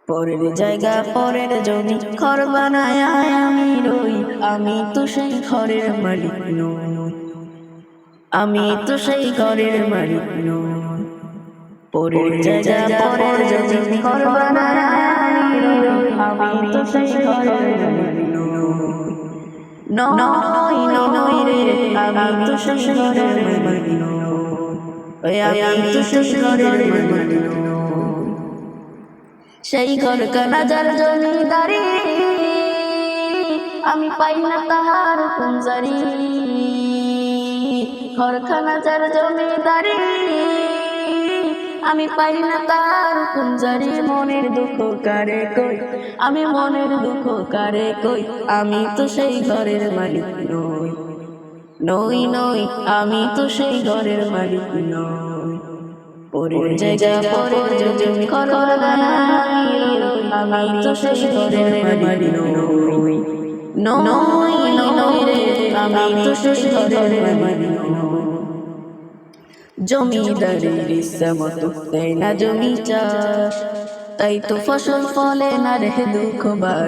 পরের জায়গা পরের জমি ঘর বানায় আমি রই, আমি তো সেই ঘরের মালিক নই, আমি তো সেই ঘরের মালিক নই। পরের জায়গা পরের জমি ঘর বানায় আমি রই, আমি তো সেই ঘরের মালিক নই, নই রে, আমি তো সেই ঘরের মালিক নই, আমি তো সেই ঘরের মালিক নই। সেই ঘর কানা যার জমিদারি, আমি পাই না তাহার কুঞ্জারি। ঘরখানা যার জমিদারি, আমি পাই না তার কুঞ্জারি। মনের দুঃখ কারে কই, আমি মনের দুঃখ কারে কই, আমি তো সেই ঘরের মালিক নই, নই নই, আমি তো সেই ঘরের মালিক নই। পরের জায়গা পরের জমি ঘর বানায় আমি তো সেই ঘরের মালিক নই, নই নই রে, আমি তো সেই ঘরের মালিক নই। জমিদারের ইচ্ছা মতো দেয় না জমি চাষ, তাই তো ফসল ফলে না রে দুঃখ বাড়ে।